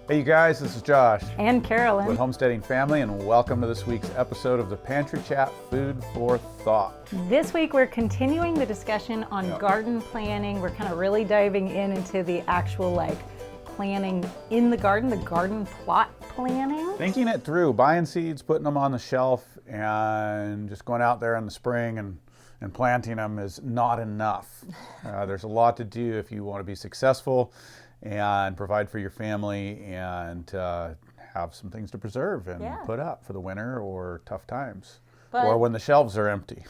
Hey you guys, this is Josh and Carolyn with Homesteading Family, and welcome to this week's episode of the Pantry Chat Food for Thought. This week we're continuing the discussion on garden planning. We're kind of really diving into the actual planning in the garden plot planning. Thinking it through, buying seeds, putting them on the shelf, and just going out there in the spring and planting them is not enough. There's a lot to do if you want to be successful and provide for your family and have some things to preserve and put up for the winter or tough times. Or when the shelves are empty.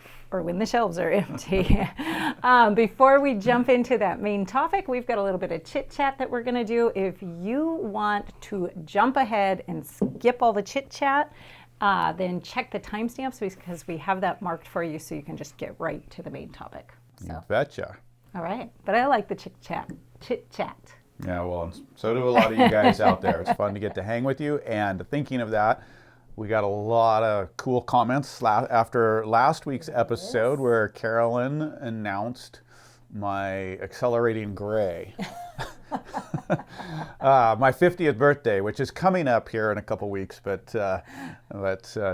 Before we jump into that main topic, we've got a little bit of chit chat that we're going to do. If you want to jump ahead and skip all the chit chat, then check the timestamps because we have that marked for you so you can just get right to the main topic. So. You betcha. All right. But I like the chit chat. Yeah, well, so do a lot of you guys out there. It's fun to get to hang with you. And thinking of that, we got a lot of cool comments after last week's episode where Carolyn announced my accelerating gray. My 50th birthday, which is coming up here in a couple weeks, but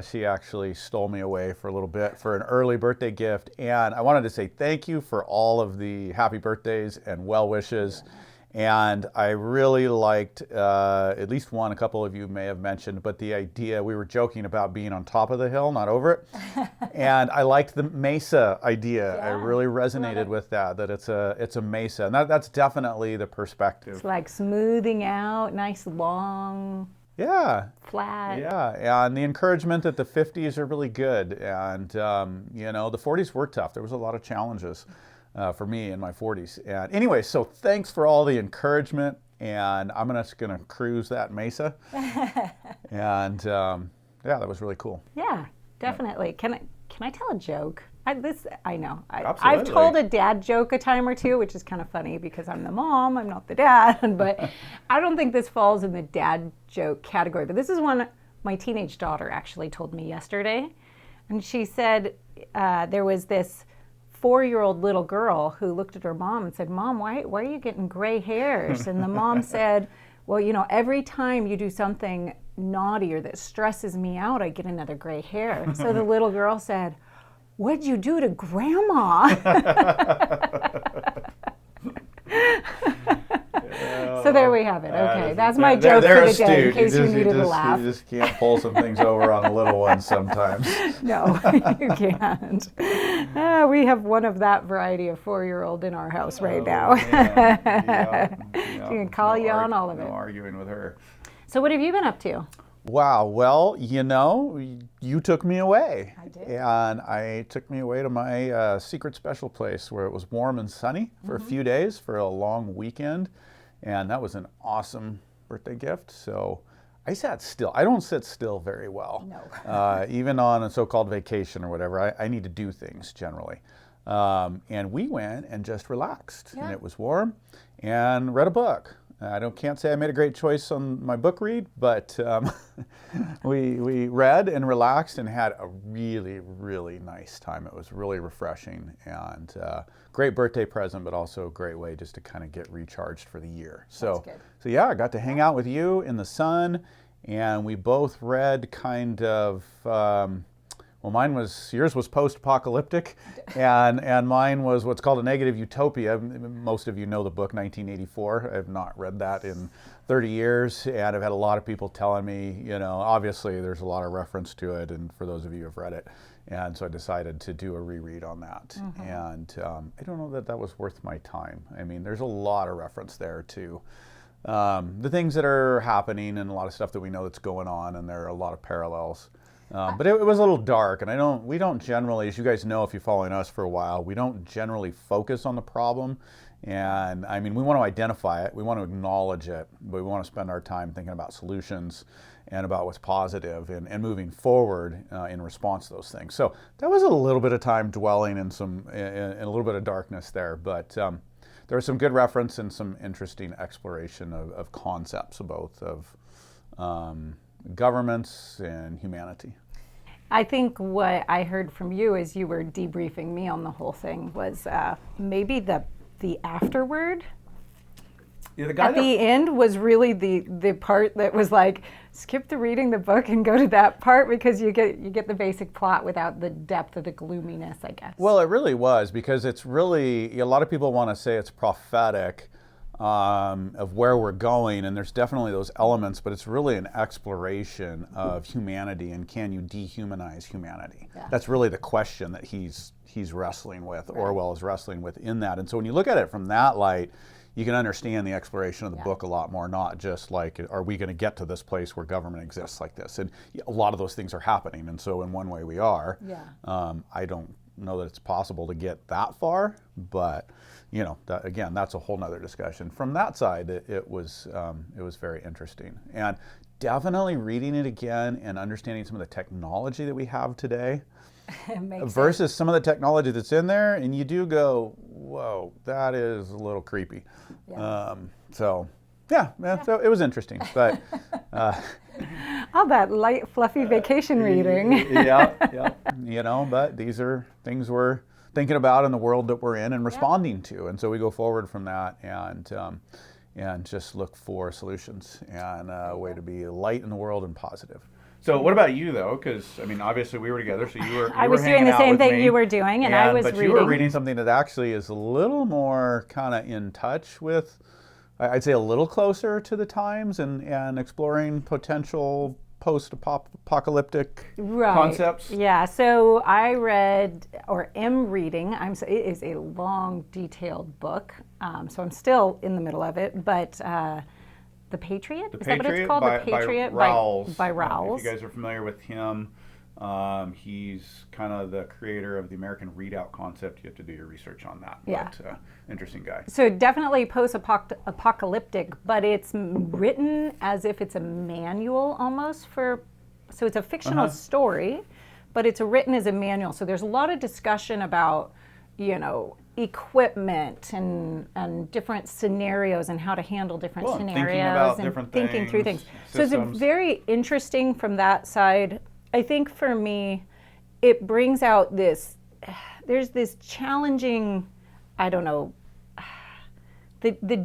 she actually stole me away for a little bit for an early birthday gift. And I wanted to say thank you for all of the happy birthdays and well wishes. And I really liked, at least one, a couple of you may have mentioned, but the idea, we were joking about being on top of the hill, not over it. And I liked the mesa idea. Yeah, I really resonated with that it's a mesa. And that's definitely the perspective. It's like smoothing out, nice long, flat. Yeah, and the encouragement that the 50s are really good. And, the 40s were tough. There was a lot of challenges. For me in my 40s. And anyway, so thanks for all the encouragement, and I'm just going to cruise that mesa. And that was really cool. Yeah, definitely. Can I tell a joke? I know. Absolutely. I've told a dad joke a time or two, which is kind of funny because I'm the mom, I'm not the dad. But I don't think this falls in the dad joke category. But this is one my teenage daughter actually told me yesterday. And she said there was this 4-year-old little girl who looked at her mom and said, "Mom, why are you getting gray hairs?" And the mom said, "Well, every time you do something naughty or that stresses me out, I get another gray hair." So the little girl said, "What'd you do to Grandma?" So there we have it. Okay, that's my joke for the day, in case you needed a laugh. You just can't pull some things over on the little ones sometimes. No, you can't. We have one of that variety of 4-year-old in our house right now. She can call you on all of it. No arguing with her. So what have you been up to? Wow, well, you took me away. I did. And I took me away to my secret special place where it was warm and sunny for a few days for a long weekend. And that was an awesome birthday gift. So I sat still. I don't sit still very well. No. Even on a so-called vacation or whatever, I need to do things generally. And we went and just relaxed. Yeah. And it was warm and read a book. I can't say I made a great choice on my book read, but we read and relaxed and had a really, really nice time. It was really refreshing and great birthday present, but also a great way just to kind of get recharged for the year. So yeah, I got to hang out with you in the sun, and we both read kind of. Yours was post-apocalyptic, and mine was what's called a negative utopia. Most of you know the book, 1984. I've not read that in 30 years, and I've had a lot of people telling me, obviously there's a lot of reference to it, and for those of you who have read it, and so I decided to do a reread on that. And I don't know that was worth my time. I mean, there's a lot of reference there to the things that are happening and a lot of stuff that we know that's going on, and there are a lot of parallels. But it was a little dark, and we don't generally, as you guys know if you're following us for a while, we don't generally focus on the problem. And I mean, we want to identify it, we want to acknowledge it, but we want to spend our time thinking about solutions and about what's positive and moving forward in response to those things. So that was a little bit of time dwelling in a little bit of darkness there, but there was some good reference and some interesting exploration of concepts, both of governments and humanity. I think what I heard from you as you were debriefing me on the whole thing was maybe the afterword Yeah, the guy at the end was really the part that was like, skip the reading the book and go to that part, because you get the basic plot without the depth of the gloominess, I guess. Well, it really was, because it's really, a lot of people want to say it's prophetic of where we're going, and there's definitely those elements, but it's really an exploration of humanity, and can you dehumanize humanity? Yeah. That's really the question that he's wrestling with, Orwell is wrestling with in that. And so when you look at it from that light, you can understand the exploration of the book a lot more, not just like, are we going to get to this place where government exists like this? And a lot of those things are happening, and so in one way we are. Yeah. I don't know that it's possible to get that far, but again, that's a whole nother discussion. From that side, it was very interesting, and definitely reading it again and understanding some of the technology that we have today versus some of the technology that's in there, and you do go, whoa, that is a little creepy. Yeah. So it was interesting, but all that light, fluffy vacation reading. yeah. But these are things we're thinking about in the world that we're in and responding to, and so we go forward from that and just look for solutions and a way to be light in the world and positive. So what about you, though? Because, obviously we were together, so you were I was doing the same thing you were doing, and I was reading. But you were reading something that actually is a little more kind of in touch with, I'd say a little closer to the times, and exploring potential post-apocalyptic concepts. Yeah, so I read, or am reading, it is a long, detailed book, so I'm still in the middle of it, but The Patriot? Is that what it's called? The Patriot by Rawls. By Rawls. If you guys are familiar with him, he's kind of the creator of the American readout concept. You have to do your research on that. Yeah. But interesting guy. So definitely post-apocalyptic, but it's written as if it's a manual almost so it's a fictional story, but it's written as a manual. So there's a lot of discussion about, equipment and different scenarios and how to handle different scenarios thinking through things. Systems. So it's very interesting from that side. I think for me, it brings out there's this challenging, the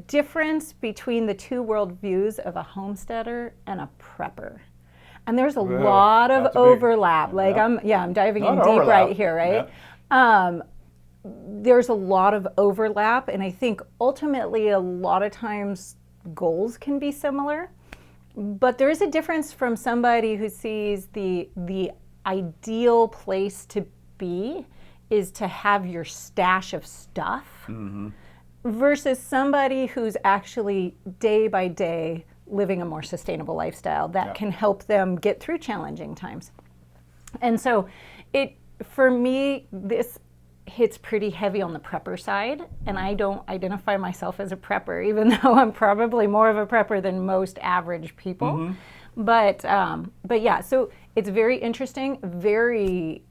difference between the two worldviews of a homesteader and a prepper. And there's a lot of overlap. I'm diving in deep right here, right? Yeah. There's a lot of overlap, and I think ultimately a lot of times goals can be similar, but there is a difference from somebody who sees the ideal place to be is to have your stash of stuff versus somebody who's actually day by day living a more sustainable lifestyle that can help them get through challenging times. And so for me, this hits pretty heavy on the prepper side, and I don't identify myself as a prepper, even though I'm probably more of a prepper than most average people. But yeah, so it's very interesting, very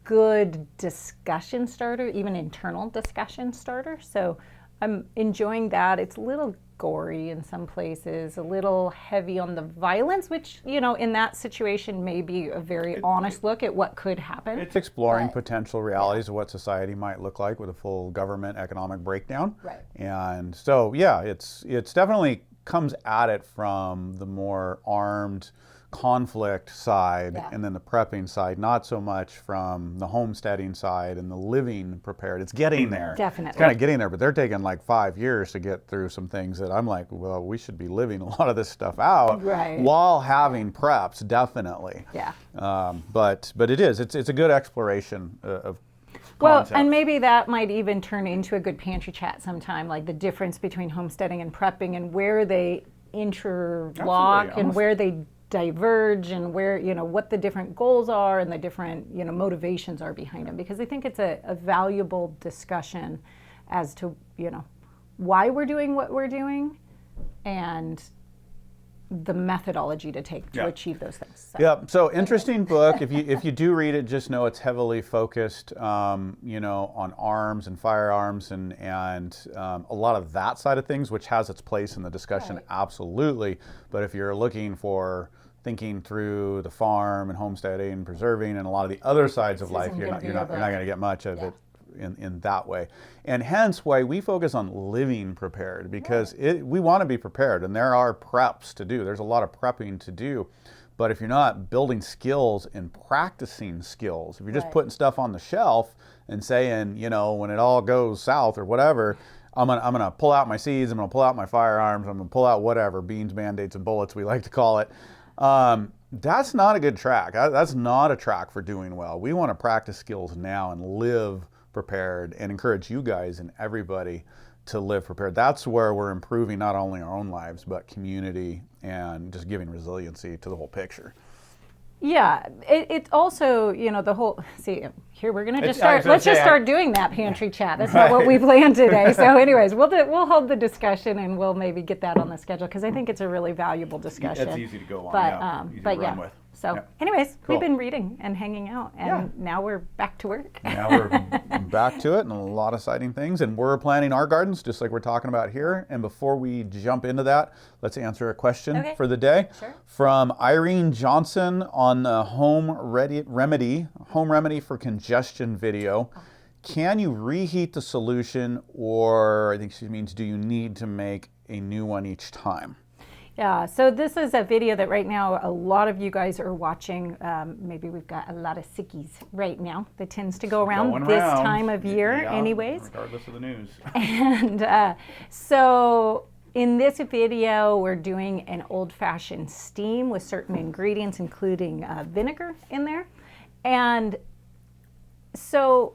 good discussion starter, even internal discussion starter. So I'm enjoying that. It's a little gory in some places, a little heavy on the violence, which, in that situation may be a very honest look at what could happen. It's exploring potential realities of what society might look like with a full government economic breakdown. Right. And so, it's definitely comes at it from the more armed conflict side and then the prepping side, not so much from the homesteading side and the living prepared. It's getting there. Definitely. It's kind of getting there, but they're taking like 5 years to get through some things that I'm like, well, we should be living a lot of this stuff out while having preps, definitely. Yeah. But it's a good exploration of concept. And maybe that might even turn into a good pantry chat sometime, like the difference between homesteading and prepping and where they interlock and where they diverge and where, what the different goals are and the different, motivations are behind them. Because I think it's a valuable discussion as to, why we're doing what we're doing and the methodology to take to achieve those things. So interesting book. If you do read it, just know it's heavily focused, on arms and firearms and a lot of that side of things, which has its place in the discussion, absolutely. But if you're looking for thinking through the farm and homesteading and preserving and a lot of the other sides of life, you're not going to get much of it in that way. And hence why we focus on living prepared, because we want to be prepared, and there are preps to do. There's a lot of prepping to do. But if you're not building skills and practicing skills, if you're just putting stuff on the shelf and saying, you know, when it all goes south or whatever, I'm gonna pull out my seeds, I'm gonna pull out my firearms, I'm gonna pull out whatever, beans, band-aids, and bullets, we like to call it. That's not a good track. That's not a track for doing well. We want to practice skills now and live prepared, and encourage you guys and everybody to live prepared. That's where we're improving not only our own lives, but community, and just giving resiliency to the whole picture. Yeah, it also, you know, the whole, see, here we're going to just start, let's just start doing that pantry chat. That's not what we planned today. So anyways, we'll hold the discussion, and we'll maybe get that on the schedule, because I think it's a really valuable discussion. It's easy to go on, easy but to run with. So anyways, we've been reading and hanging out, and now we're back to work. Now we're back to it, and a lot of exciting things. And we're planting our gardens just like we're talking about here. And before we jump into that, let's answer a question for the day from Irene Johnson on the home remedy for congestion video. Can you reheat the solution, or I think she means, do you need to make a new one each time? Yeah, so this is a video that right now a lot of you guys are watching. Maybe we've got a lot of sickies right now that tends to go around this time of year anyways. Regardless of the news. And so in this video, we're doing an old-fashioned steam with certain ingredients, including vinegar in there. And so,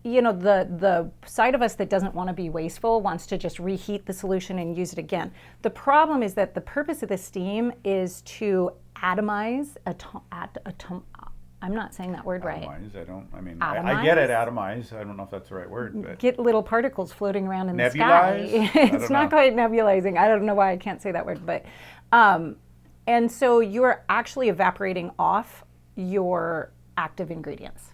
you know, the side of us that doesn't want to be wasteful wants to just reheat the solution and use it again. The problem is that the purpose of the steam is to atomize, I'm not saying that word right. I get it, atomize. I don't know if that's the right word. But get little particles floating around in the nebulize? sky. It's not quite nebulizing. I don't know why I can't say that word. But and so you're actually evaporating off your active ingredients.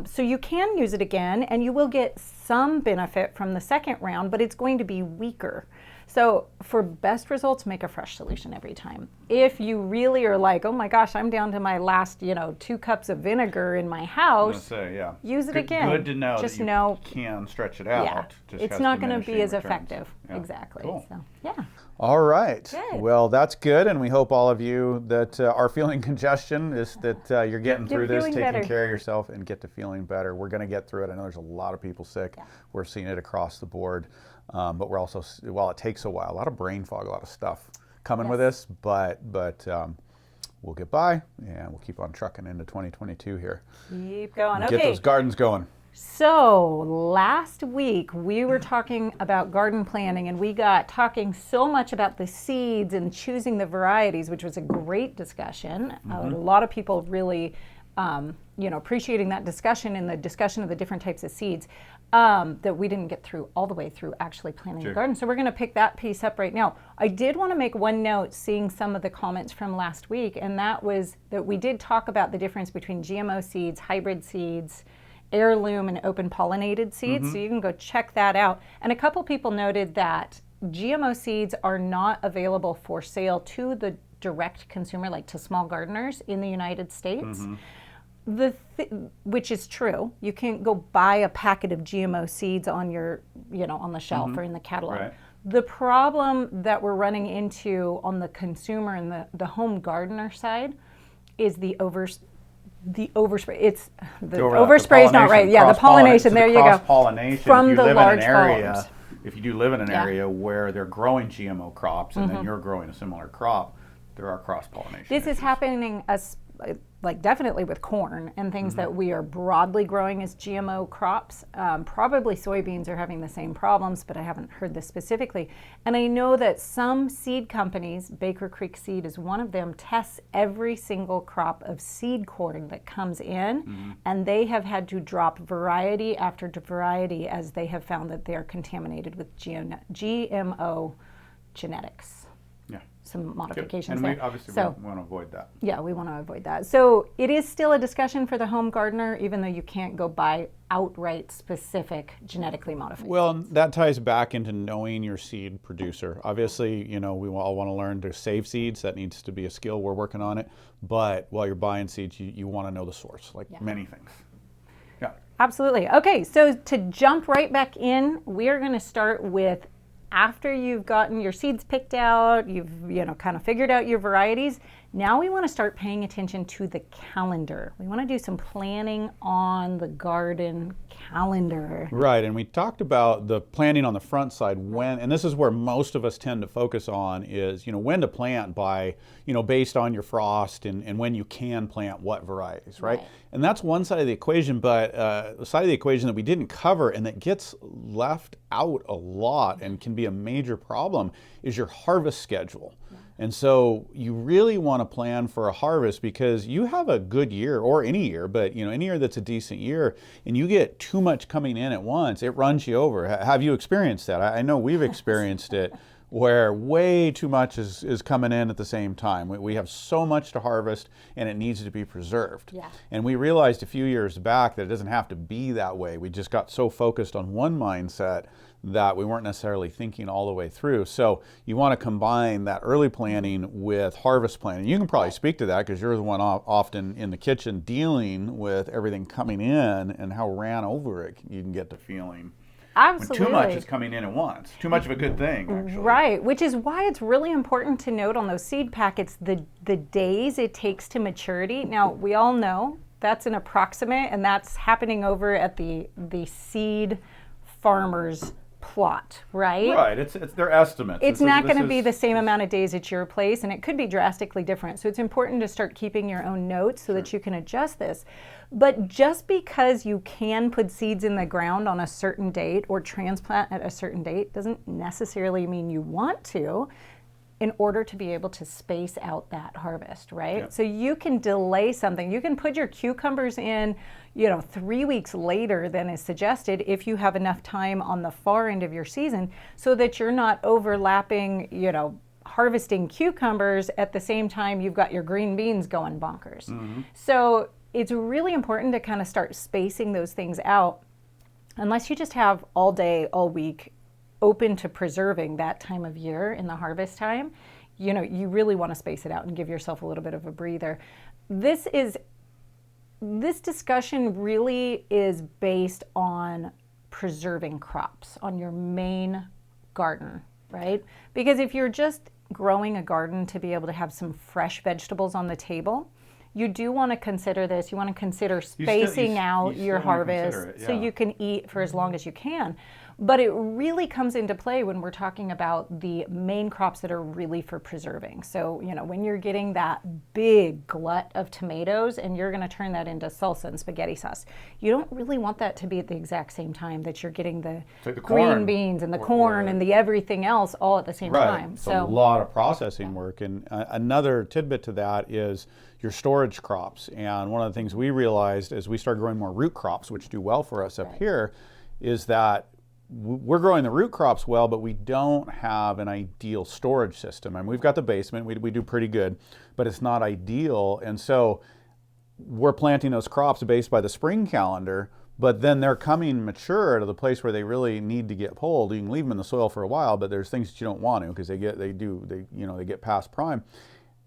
So you can use it again, and you will get some benefit from the second round, but it's going to be weaker. So for best results, make a fresh solution every time. If you really are like, oh my gosh, I'm down to my last, 2 cups of vinegar in my house, use it again. Good to know just that you can stretch it out. Yeah, Just it's not going to be as effective. Yeah. Exactly. Cool. So, yeah. All right. Good. Well, that's good, and we hope all of you that are feeling congestion is that you're getting through this, taking care of yourself, and get to feeling better. We're going to get through it. I know there's a lot of people sick. Yeah. We're seeing it across the board, but we're also, while it takes a while, a lot of brain fog, a lot of stuff coming with this, but we'll get by, and we'll keep on trucking into 2022 here. Keep going. Get those gardens going. So last week we were talking about garden planning, and we got talking so much about the seeds and choosing the varieties, which was a great discussion. A lot of people really appreciating that discussion and the discussion of the different types of seeds that we didn't get through all the way through actually planting the garden. So we're going to pick that piece up right now. I did want to make one note seeing some of the comments from last week, and that was that we did talk about the difference between GMO seeds, hybrid seeds, heirloom, and open pollinated seeds. So you can go check that out. And a couple people noted that GMO seeds are not available for sale to the direct consumer, like to small gardeners in the United States. Which is true. You can't go buy a packet of GMO seeds on your, on the shelf or in the catalog. Right. The problem that we're running into on the consumer and the home gardener side is the overspray. It's the overspray is not right. Yeah, the pollination. There you go. Cross-pollination. From the large farms. If you do live in an area where they're growing GMO crops and then you're growing a similar crop, there are cross-pollination. This is happening like definitely with corn and things that we are broadly growing as GMO crops. Probably soybeans are having the same problems, but I haven't heard this specifically. And I know that some seed companies, Baker Creek Seed is one of them, tests every single crop of seed corn that comes in, and they have had to drop variety after variety as they have found that they are contaminated with GMO genetics. Some modifications there. And we obviously want to avoid that. Yeah, we want to avoid that. So it is still a discussion for the home gardener, even though you can't go buy outright specific genetically modified. Well, that ties back into knowing your seed producer. Obviously, we all want to learn to save seeds. That needs to be a skill. We're working on it. But while you're buying seeds, you want to know the source, like many things. Yeah. Absolutely. Okay, so to jump right back in, we are going to start with after you've gotten your seeds picked out, you've kind of figured out your varieties. Now we want to start paying attention to the calendar. We want to do some planning on the garden calendar. Right, and we talked about the planning on the front side when, and this is where most of us tend to focus on is, when to plant by, based on your frost and when you can plant what varieties, right? And that's one side of the equation, but the side of the equation that we didn't cover and that gets left out a lot and can be a major problem is your harvest schedule. And so you really want to plan for a harvest because you have a good year, or any year, but any year that's a decent year, and you get too much coming in at once, it runs you over. Have you experienced that? I know we've experienced it where way too much is coming in at the same time. We have so much to harvest and it needs to be preserved. Yeah. And we realized a few years back that it doesn't have to be that way. We just got so focused on one mindset that we weren't necessarily thinking all the way through. So you want to combine that early planning with harvest planning. You can probably speak to that because you're the one often in the kitchen dealing with everything coming in and how ran over it you can get to feeling. Absolutely. When too much is coming in at once. Too much of a good thing, actually. Right, which is why it's really important to note on those seed packets the days it takes to maturity. Now, we all know that's an approximate, and that's happening over at the seed farmer's plot, right? Right, it's their estimates. It's not going to be the same amount of days at your place, and it could be drastically different. So it's important to start keeping your own notes so that you can adjust this. But just because you can put seeds in the ground on a certain date or transplant at a certain date doesn't necessarily mean you want to, in order to be able to space out that harvest, right? Yep. So you can delay something. You can put your cucumbers in, 3 weeks later than is suggested if you have enough time on the far end of your season so that you're not overlapping, harvesting cucumbers at the same time you've got your green beans going bonkers. Mm-hmm. So it's really important to kind of start spacing those things out, unless you just have all day, all week open to preserving that time of year in the harvest time. You really want to space it out and give yourself a little bit of a breather. This discussion really is based on preserving crops on your main garden, right? Because if you're just growing a garden to be able to have some fresh vegetables on the table, you do want to consider this. You want to consider spacing out your harvest so you can eat for as long as you can. But it really comes into play when we're talking about the main crops that are really for preserving. So, when you're getting that big glut of tomatoes and you're going to turn that into salsa and spaghetti sauce, you don't really want that to be at the exact same time that you're getting the green beans and the corn and the everything else all at the same time. It's a lot of processing work. And another tidbit to that is your storage crops. And one of the things we realized as we started growing more root crops, which do well for us up here, is that we're growing the root crops well, but we don't have an ideal storage system. And we've got the basement, we do pretty good, but it's not ideal. And so we're planting those crops based by the spring calendar, but then they're coming mature to the place where they really need to get pulled. You can leave them in the soil for a while, but there's things that you don't want to because they get past prime.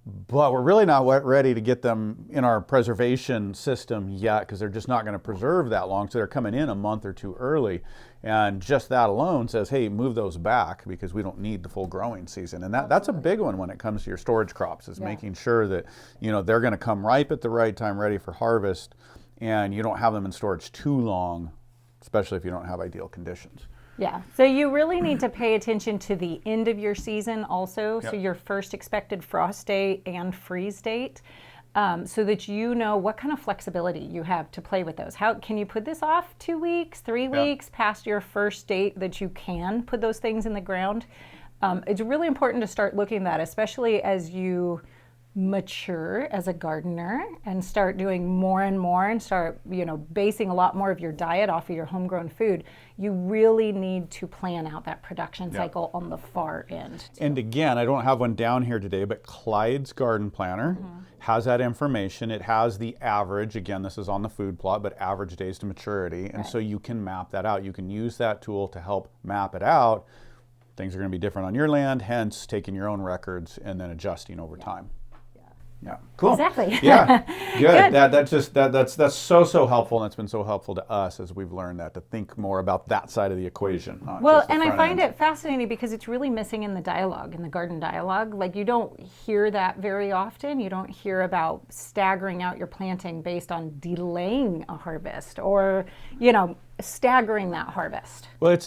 But we're really not ready to get them in our preservation system yet because they're just not going to preserve that long. So they're coming in a month or two early. And just that alone says, hey, move those back because we don't need the full growing season. And that's a big one when it comes to your storage crops is making sure that, they're going to come ripe at the right time, ready for harvest. And you don't have them in storage too long, especially if you don't have ideal conditions. Yeah, so you really need to pay attention to the end of your season also, so your first expected frost date and freeze date, so that you know what kind of flexibility you have to play with those. How can you put this off 2 weeks, 3 weeks past your first date that you can put those things in the ground? It's really important to start looking at that, especially as you mature as a gardener and start doing more and more and start basing a lot more of your diet off of your homegrown food. You really need to plan out that production cycle on the far end. And again, I don't have one down here today, but Clyde's Garden Planner has that information. It has the average, again, this is on the food plot, but average days to maturity. And so you can map that out. You can use that tool to help map it out. Things are going to be different on your land, hence taking your own records and then adjusting over time. Yeah, cool. Exactly. Yeah, good. Good. That's so helpful, and it's been so helpful to us as we've learned that to think more about that side of the equation. Not Well, just the and I front find end. it fascinating because it's really missing in the dialogue, in the garden dialogue. Like you don't hear that very often. You don't hear about staggering out your planting based on delaying a harvest or, staggering that harvest. Well, it's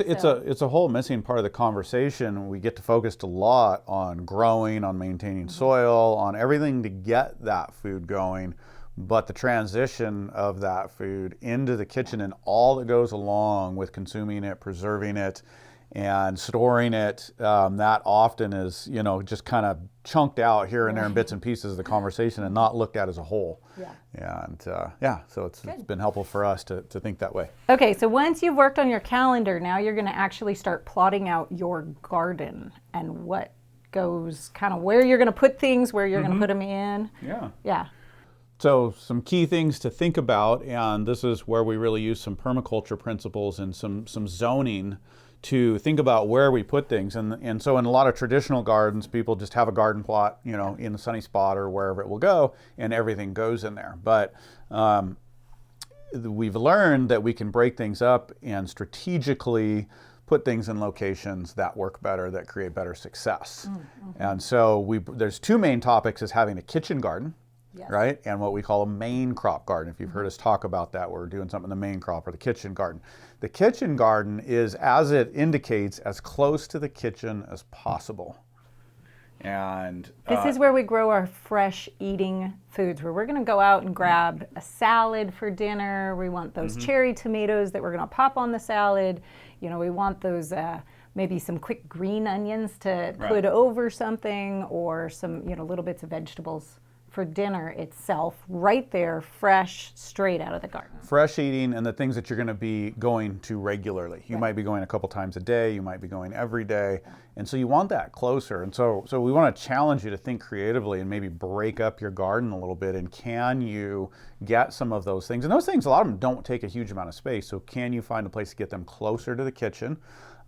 a whole missing part of the conversation. We get to focus a lot on growing, on maintaining soil, on everything to get that food going, but the transition of that food into the kitchen and all that goes along with consuming it, preserving it, and storing it, that often is, just kind of chunked out here and there in bits and pieces of the conversation and not looked at as a whole. Yeah. And so it's been helpful for us to think that way. Okay, so once you've worked on your calendar, now you're going to actually start plotting out your garden and what goes, kind of where you're going to put things, where you're going to put them in. Yeah. So some key things to think about, and this is where we really use some permaculture principles and some zoning to think about where we put things. And so in a lot of traditional gardens, people just have a garden plot, in a sunny spot or wherever it will go, and everything goes in there. But we've learned that we can break things up and strategically put things in locations that work better, that create better success. And so there's two main topics: is having a kitchen garden, right? And what we call a main crop garden. If you've heard us talk about that, we're doing something in the main crop or the kitchen garden. The kitchen garden is, as it indicates, as close to the kitchen as possible. And this is where we grow our fresh eating foods, where we're going to go out and grab a salad for dinner. We want those cherry tomatoes that we're going to pop on the salad. We want those maybe some quick green onions to put over something, or some little bits of vegetables for dinner itself, right there, fresh, straight out of the garden. Fresh eating, and the things that you're going to be going to regularly. You might be going a couple times a day, you might be going every day, and so you want that closer. And so we want to challenge you to think creatively and maybe break up your garden a little bit, and can you get some of those things? And those things, a lot of them don't take a huge amount of space, so can you find a place to get them closer to the kitchen?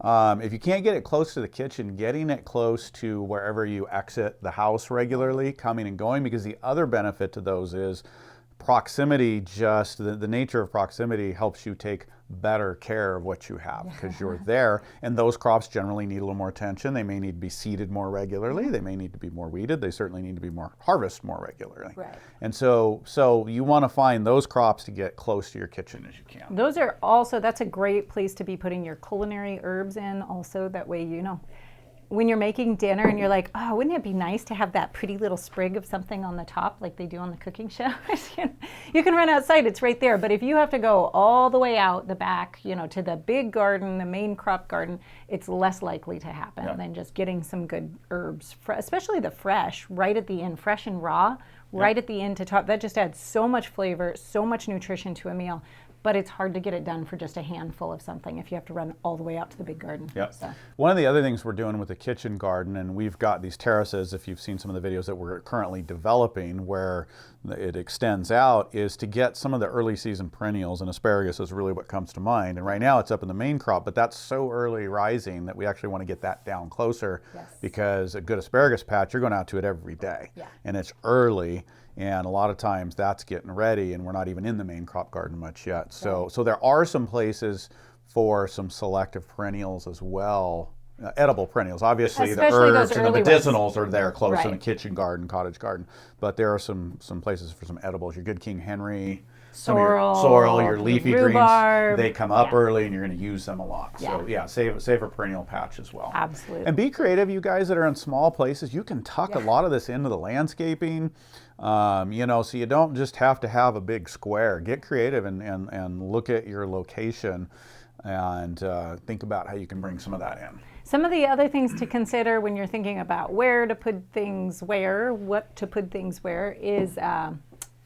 If you can't get it close to the kitchen, getting it close to wherever you exit the house regularly, coming and going, because the other benefit to those is proximity. Just the nature of proximity helps you take better care of what you have because you're there. And those crops generally need a little more attention. They may need to be seeded more regularly. They may need to be more weeded. They certainly need to be harvested more regularly. Right. And so you want to find those crops to get close to your kitchen as you can. Those are also, that's a great place to be putting your culinary herbs in also. That way, when you're making dinner and you're like, oh, wouldn't it be nice to have that pretty little sprig of something on the top like they do on the cooking shows? You can run outside, it's right there. But if you have to go all the way out the back, to the big garden, the main crop garden, it's less likely to happen than just getting some good herbs, especially the fresh, right at the end, fresh and raw, right at the end to top. That just adds so much flavor, so much nutrition to a meal. But it's hard to get it done for just a handful of something if you have to run all the way out to the big garden. Yep. So. One of the other things we're doing with the kitchen garden, and we've got these terraces, if you've seen some of the videos that we're currently developing where it extends out, is to get some of the early season perennials, and asparagus is really what comes to mind. And right now it's up in the main crop, but that's so early rising that we actually want to get that down closer because a good asparagus patch, you're going out to it every day. And it's early. And a lot of times that's getting ready, and we're not even in the main crop garden much yet. So there are some places for some selective perennials as well, edible perennials. Obviously, especially the herbs and the medicinals ones. are there close in a kitchen garden, cottage garden. But there are some places for some edibles. Your good King Henry, sorrel, your leafy rhubarb. greens, they come up early, and you're going to use them a lot. So save a perennial patch as well. Absolutely. And be creative, you guys that are in small places. You can tuck a lot of this into the landscaping. So you don't just have to have a big square. Get creative and look at your location and think about how you can bring some of that in. Some of the other things to consider when you're thinking about where to put things where, what to put things where, is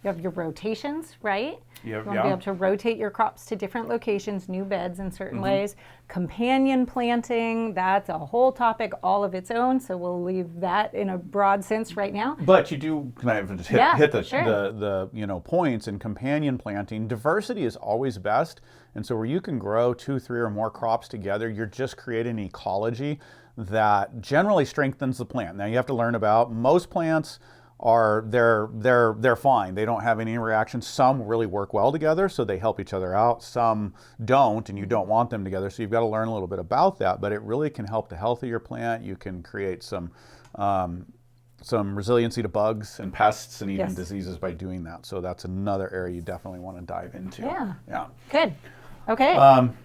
you have your rotations, right? You want to be able to rotate your crops to different locations, new beds in certain ways. Companion planting, that's a whole topic all of its own, so we'll leave that in a broad sense right now. But you do kind of just hit the points in companion planting. Diversity is always best, and so where you can grow 2, 3, or more crops together, you're just creating an ecology that generally strengthens the plant. Now you have to learn about most plants they're fine. They don't have any reaction. Some really work well together, so they help each other out. Some don't, and you don't want them together. So you've got to learn a little bit about that. But it really can help to healthy your plant. You can create some resiliency to bugs and pests and even diseases by doing that. So that's another area you definitely want to dive into. Yeah. Good. Okay.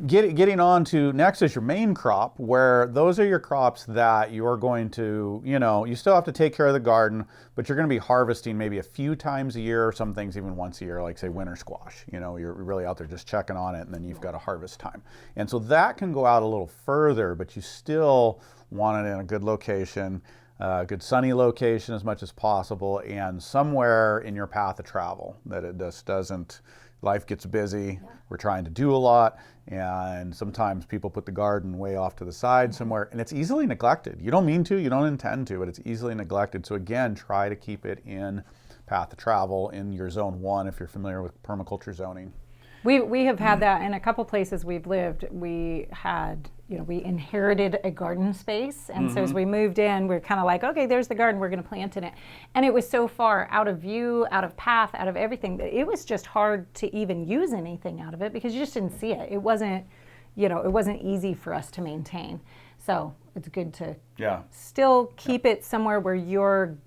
Getting on to next is your main crop, where those are your crops that you're going to, you still have to take care of the garden, but you're going to be harvesting maybe a few times a year, or some things even once a year, like say winter squash. You're really out there just checking on it, and then you've got a harvest time. And so that can go out a little further, but you still want it in a good location, good sunny location as much as possible, and somewhere in your path of travel that it just doesn't. Life gets busy, we're trying to do a lot, and sometimes people put the garden way off to the side somewhere, and it's easily neglected. You don't mean to, you don't intend to, but it's easily neglected. So again, try to keep it in path of travel in your zone 1 if you're familiar with permaculture zoning. We have had that in a couple places we've lived. We had, we inherited a garden space. And so as we moved in, we're kind of like, okay, there's the garden, we're going to plant in it. And it was so far out of view, out of path, out of everything, that it was just hard to even use anything out of it because you just didn't see it. It wasn't, it wasn't easy for us to maintain. So it's good to still keep it somewhere where you're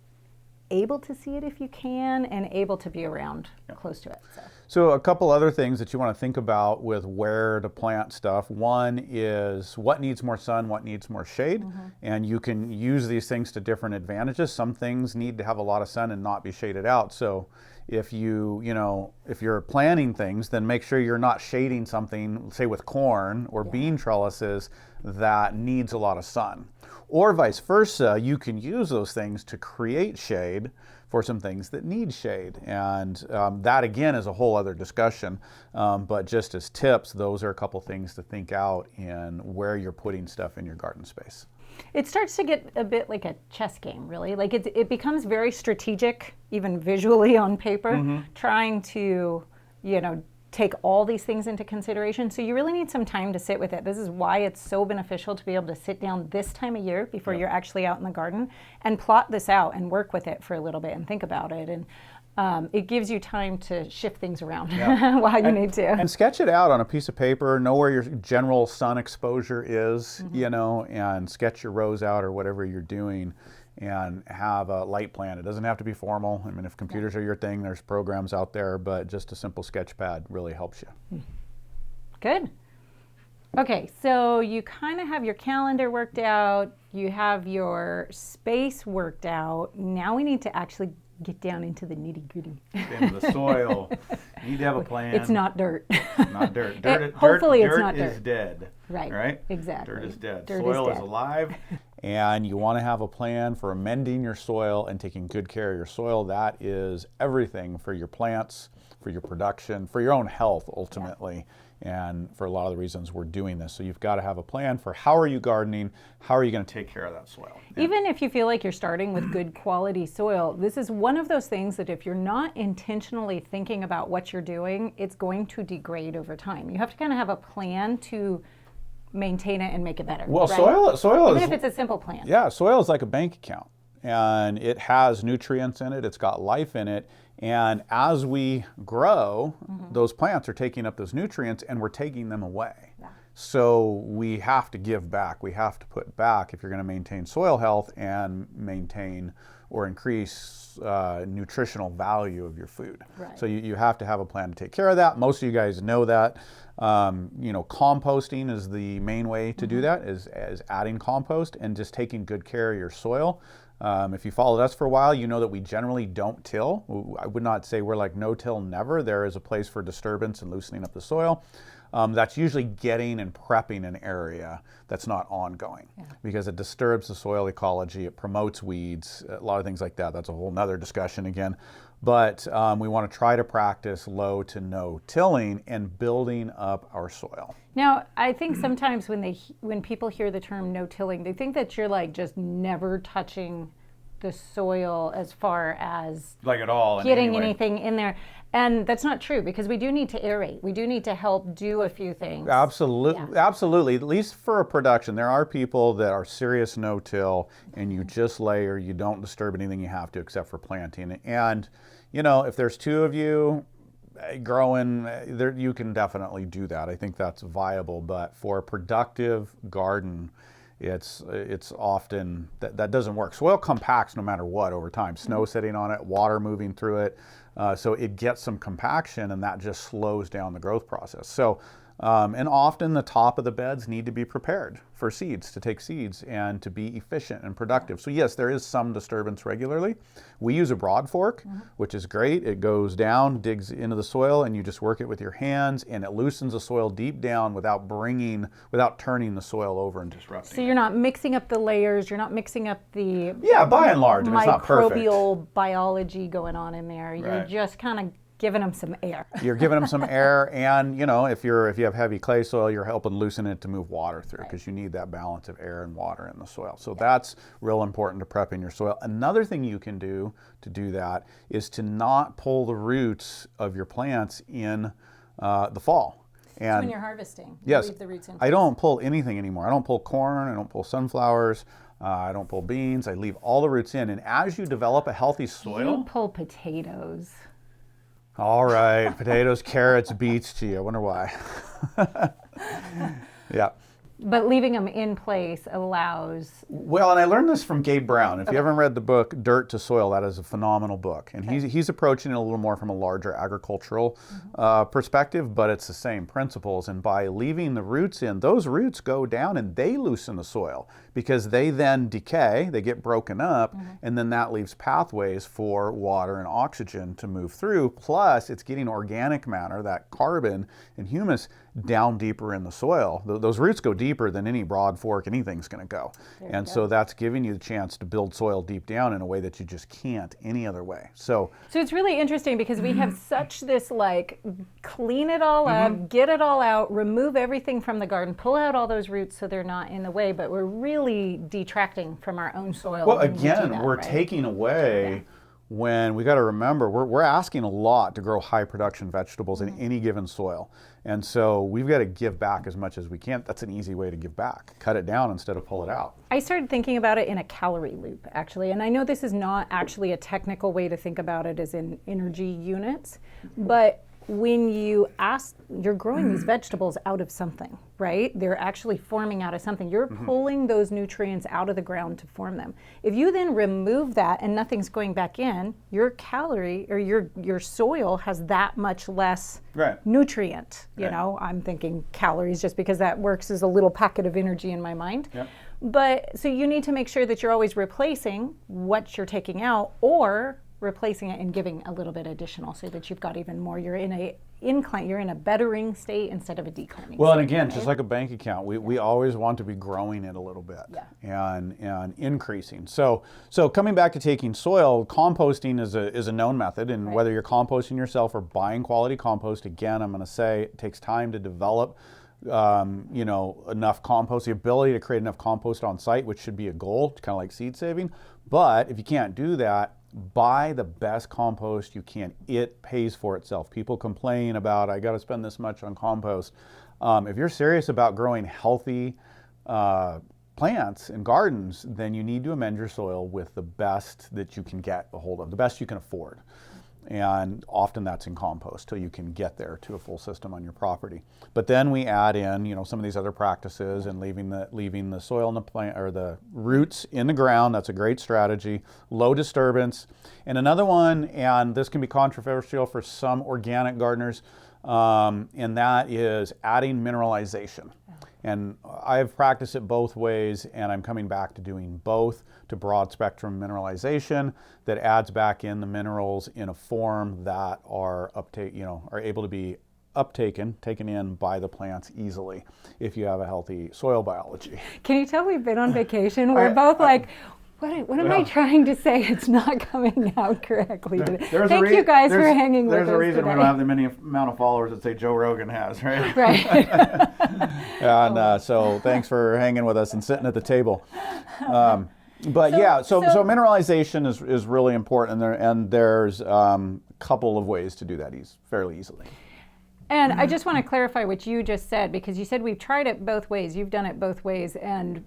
able to see it if you can, and able to be around close to it. So a couple other things that you want to think about with where to plant stuff. One is what needs more sun, what needs more shade, and you can use these things to different advantages. Some things need to have a lot of sun and not be shaded out. So if if you're planting things, then make sure you're not shading something, say with corn or bean trellises, that needs a lot of sun. Or vice versa, you can use those things to create shade for some things that need shade. And that again is a whole other discussion. But just as tips, those are a couple things to think out in where you're putting stuff in your garden space. It starts to get a bit like a chess game, really. Like it becomes very strategic, even visually on paper, trying to, take all these things into consideration. So you really need some time to sit with it. This is why it's so beneficial to be able to sit down this time of year before you're actually out in the garden and plot this out and work with it for a little bit and think about it. And it gives you time to shift things around while you need to. And sketch it out on a piece of paper, know where your general sun exposure is, and sketch your rows out or whatever you're doing, and have a light plan. It doesn't have to be formal. I mean, if computers are your thing, there's programs out there, but just a simple sketch pad really helps you. Good. Okay, so you kind of have your calendar worked out, you have your space worked out. Now we need to actually get down into the nitty-gritty. Into the soil. You need to have a plan. It's not dirt. Not dirt. Hopefully it's not dirt. Dirt is dead. Right. Exactly. Dirt is dead. Dirt Soil is is alive. And you want to have a plan for amending your soil and taking good care of your soil. That is everything for your plants, for your production, for your own health ultimately. And for a lot of the reasons we're doing this. So you've got to have a plan for how are you gardening, how are you going to take care of that soil. Even if you feel like you're starting with good quality soil, this is one of those things that if you're not intentionally thinking about what you're doing, it's going to degrade over time. You have to kind of have a plan to maintain it and make it better. Well, right? soil Even is, if it's a simple plan. Yeah, soil is like a bank account, and it has nutrients in it, it's got life in it, and as we grow, those plants are taking up those nutrients and we're taking them away. Yeah. So we have to give back, we have to put back if you're going to maintain soil health and maintain or increase nutritional value of your food. Right. So you have to have a plan to take care of that. Most of you guys know that. Composting is the main way to do that, is adding compost and just taking good care of your soil. If you followed us for a while, you know that we generally don't till. I would not say we're like no till never. There is a place for disturbance and loosening up the soil. That's usually getting and prepping an area that's not ongoing because it disturbs the soil ecology, it promotes weeds, a lot of things like that. That's a whole nother discussion again. But we want to try to practice low to no tilling and building up our soil. Now, I think sometimes when people hear the term no tilling, they think that you're like just never touching the soil as far as like at all getting anything in there. And that's not true, because we do need to aerate. We do need to help do a few things. Absolutely. At least for a production, there are people that are serious no-till, and you just layer. You don't disturb anything you have to, except for planting. And if there's two of you growing, you can definitely do that. I think that's viable. But for a productive garden, it's often that doesn't work. Soil compacts no matter what over time. Snow sitting on it, water moving through it. So it gets some compaction, and that just slows down the growth process. So, and often the top of the beds need to be prepared for seeds, to take seeds and to be efficient and productive. So yes, there is some disturbance regularly. We use a broad fork, which is great. It goes down, digs into the soil, and you just work it with your hands, and it loosens the soil deep down without turning the soil over and disrupting. So you're not mixing up the layers, you're not mixing up the by and large, it's not perfect. Microbial biology going on in there. You're just kind of giving them some air. You're giving them some air, and if you have heavy clay soil, you're helping loosen it to move water through, because you need that balance of air and water in the soil. So that's real important to prepping your soil. Another thing you can do to do that is to not pull the roots of your plants in the fall. And so when you're harvesting, yes, you leave the roots in. I don't pull anything anymore. I don't pull corn. I don't pull sunflowers. I don't pull beans. I leave all the roots in. And as you develop a healthy soil, you pull potatoes. All right, potatoes, carrots, beets to you. I wonder why. Yeah. But leaving them in place allows... Well, and I learned this from Gabe Brown. If you haven't read the book, Dirt to Soil, that is a phenomenal book. And he's approaching it a little more from a larger agricultural perspective, but it's the same principles. And by leaving the roots in, those roots go down and they loosen the soil, because they then decay, they get broken up, and then that leaves pathways for water and oxygen to move through. Plus, it's getting organic matter, that carbon and humus, down deeper in the soil. Those roots go deeper than any broad fork anything's going to go. So that's giving you the chance to build soil deep down in a way that you just can't any other way. So it's really interesting, because we have such this clean it all up, get it all out, remove everything from the garden, pull out all those roots so they're not in the way, but we're really detracting from our own soil. Well, again, we're taking away... When we got to remember, we're asking a lot to grow high production vegetables in any given soil. And so we've got to give back as much as we can. That's an easy way to give back. Cut it down instead of pull it out. I started thinking about it in a calorie loop, actually. And I know this is not actually a technical way to think about it as in energy units, but when you're growing these vegetables out of something, right? They're actually forming out of something. You're pulling those nutrients out of the ground to form them. If you then remove that and nothing's going back in, your calorie or your soil has that much less nutrient. You know, I'm thinking calories just because that works as a little packet of energy in my mind. But so you need to make sure that you're always replacing what you're taking out, or replacing it and giving a little bit additional, so that you've got even more. You're in a bettering state instead of a declining Well, state, and again, right? just like a bank account, we always want to be growing it a little bit and increasing. So coming back to taking soil, composting is a known method, and whether you're composting yourself or buying quality compost, again, I'm going to say it takes time to develop enough compost, the ability to create enough compost on site, which should be a goal, kind of like seed saving. But if you can't do that, buy the best compost you can. It pays for itself. People complain about, I got to spend this much on compost. If you're serious about growing healthy plants and gardens, then you need to amend your soil with the best that you can get a hold of, the best you can afford. And often that's in compost till you can get there to a full system on your property. But then we add in, some of these other practices, and leaving the soil in the plant, or the roots in the ground. That's a great strategy. Low disturbance. And another one, and this can be controversial for some organic gardeners, and that is adding mineralization. And I've practiced it both ways, and I'm coming back to doing both, to broad spectrum mineralization that adds back in the minerals in a form that are able to be taken in by the plants easily if you have a healthy soil biology. Can you tell we've been on vacation? We're both like, what am I trying to say? It's not coming out correctly today. Thank you guys for hanging with us There's a reason today. we don't have the many amount of followers that say Joe Rogan has, right? Right. And so thanks for hanging with us and sitting at the table. But so mineralization is really important, and there's a couple of ways to do that fairly easily. And I just want to clarify what you just said, because you said we've tried it both ways. You've done it both ways, and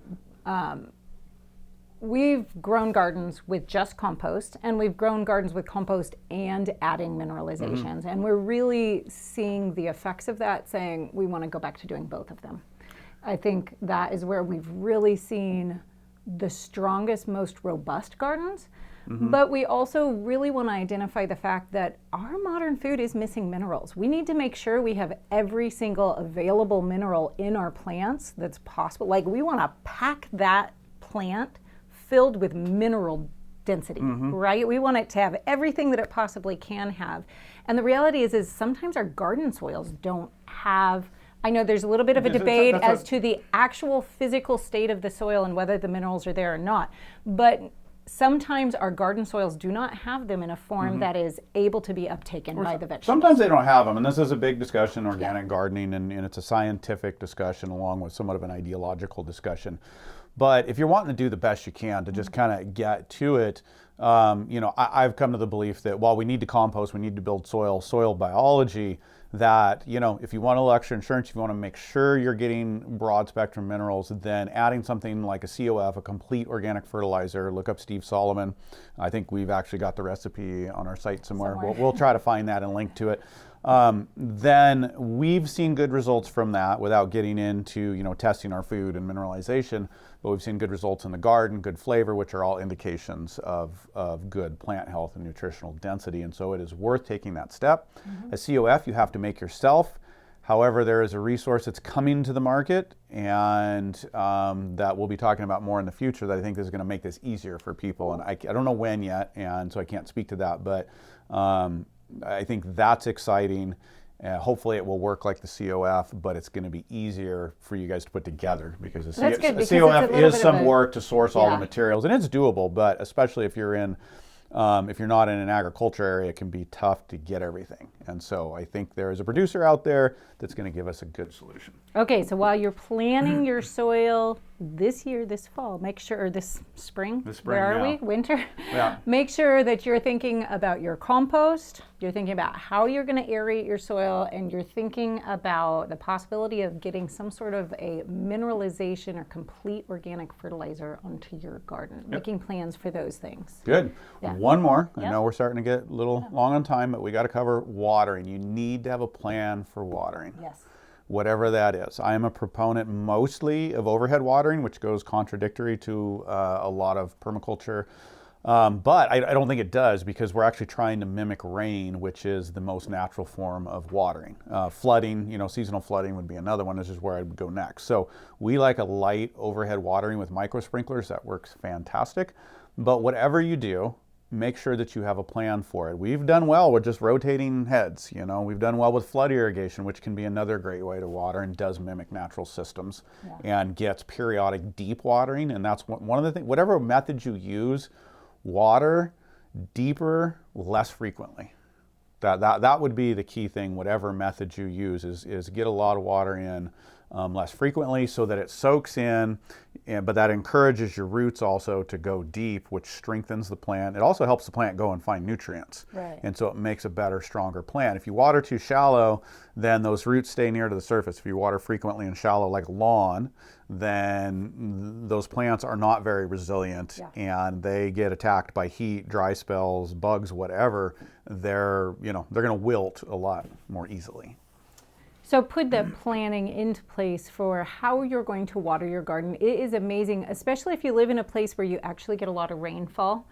we've grown gardens with just compost, and we've grown gardens with compost and adding mineralizations. And we're really seeing the effects of that, saying we want to go back to doing both of them. I think that is where we've really seen the strongest, most robust gardens. But we also really want to identify the fact that our modern food is missing minerals. We need to make sure we have every single available mineral in our plants that's possible. Like, we want to pack that plant filled with mineral density, right? We want it to have everything that it possibly can have. And the reality is sometimes our garden soils don't have, I know there's a little bit of a debate as to the actual physical state of the soil and whether the minerals are there or not. But sometimes our garden soils do not have them in a form that is able to be uptaken by the vegetables. Sometimes they don't have them, and this is a big discussion, organic gardening, and it's a scientific discussion along with somewhat of an ideological discussion. But if you're wanting to do the best you can to just kind of get to it, I've come to the belief that while we need to compost, we need to build soil biology, that, if you want a little extra insurance, if you want to make sure you're getting broad spectrum minerals, then adding something like a COF, a complete organic fertilizer, look up Steve Solomon. I think we've actually got the recipe on our site somewhere. We'll try to find that and link to it. Then we've seen good results from that without getting into, testing our food and mineralization, but we've seen good results in the garden, good flavor, which are all indications of good plant health and nutritional density. And so it is worth taking that step. A COF you have to make yourself. However, there is a resource that's coming to the market, and that we'll be talking about more in the future, that I think is going to make this easier for people. And I don't know when yet, and so I can't speak to that, but I think that's exciting. Hopefully it will work like the COF, but it's going to be easier for you guys to put together, because the COF is some work to source all the materials, and it's doable, but especially if you're not in an agriculture area, it can be tough to get everything. And so I think there is a producer out there that's going to give us a good solution. Okay, so while you're planning your soil this year, this fall, make sure, or this spring, where are we? Winter? Yeah. Make sure that you're thinking about your compost, you're thinking about how you're going to aerate your soil, and you're thinking about the possibility of getting some sort of a mineralization or complete organic fertilizer onto your garden, making plans for those things. Good. Yeah. One more. I know we're starting to get a little long on time, but we got to cover watering. You need to have a plan for watering. Yes. Whatever that is. I am a proponent mostly of overhead watering, which goes contradictory to a lot of permaculture. But I don't think it does, because we're actually trying to mimic rain, which is the most natural form of watering. Flooding, seasonal flooding would be another one. This is where I would go next. So we like a light overhead watering with micro sprinklers. That works fantastic. But whatever you do, make sure that you have a plan for it. We've done well with just rotating heads. We've done well with flood irrigation, which can be another great way to water and does mimic natural systems and gets periodic deep watering. And that's one of the things, whatever method you use, water deeper, less frequently. That would be the key thing. Whatever method you use is get a lot of water in less frequently, so that it soaks in, but that encourages your roots also to go deep, which strengthens the plant. It also helps the plant go and find nutrients. Right. And so it makes a better, stronger plant. If you water too shallow, then those roots stay near to the surface. If you water frequently and shallow like a lawn, then those plants are not very resilient, and they get attacked by heat, dry spells, bugs, whatever. They're going to wilt a lot more easily. So put the planning into place for how you're going to water your garden. It is amazing, especially if you live in a place where you actually get a lot of rainfall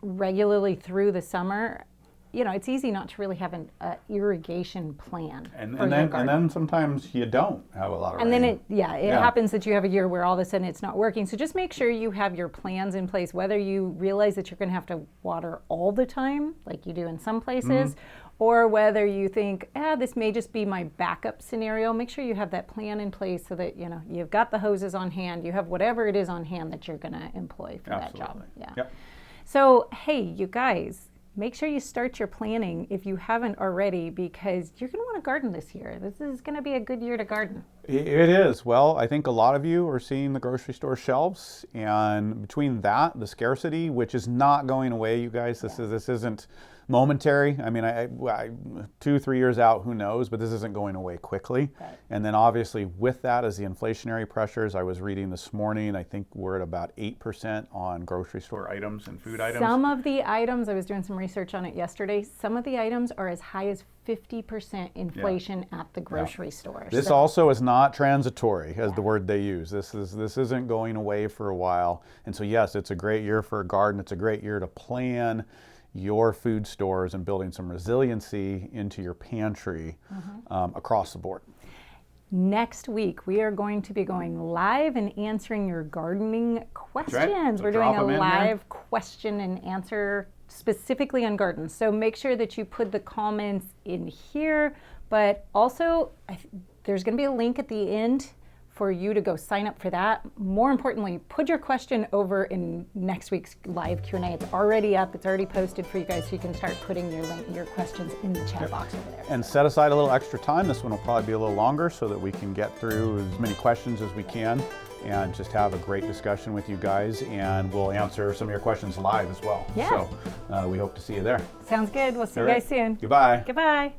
regularly through the summer. It's easy not to really have an irrigation plan. And then sometimes you don't have a lot of rain. And then it happens that you have a year where all of a sudden it's not working. So just make sure you have your plans in place, whether you realize that you're going to have to water all the time, like you do in some places, or whether you think, this may just be my backup scenario. Make sure you have that plan in place so that, you've got the hoses on hand, you have whatever it is on hand that you're going to employ for that job. Yeah. Yep. So, hey, you guys, make sure you start your planning if you haven't already, because you're going to want to garden this year. This is going to be a good year to garden. It is. Well, I think a lot of you are seeing the grocery store shelves, and between that, the scarcity, which is not going away, you guys. This isn't momentary. I mean, I 2-3 years out, who knows? But this isn't going away quickly. Right. And then obviously with that is the inflationary pressures. I was reading this morning. I think we're at about 8% on grocery store items and food items. Some of the items, I was doing some research on it yesterday. Some of the items are as high as 50% inflation at the grocery store. This also is not transitory, as the word they use. This isn't going away for a while. And so yes, it's a great year for a garden. It's a great year to plan your food stores and building some resiliency into your pantry across the board. Next week, we are going to be going live and answering your gardening questions. Right. So we're doing drop a 'em in live question and answer specifically on gardens. So make sure that you put the comments in here, but also there's going to be a link at the end for you to go sign up for that. More importantly, put your question over in next week's live Q&A. It's already up. It's already posted for you guys, so you can start putting your questions in the chat box over there. And set aside a little extra time. This one will probably be a little longer so that we can get through as many questions as we can and just have a great discussion with you guys. And we'll answer some of your questions live as well. Yeah. So we hope to see you there. Sounds good. We'll see All you right. guys soon. Goodbye. Goodbye.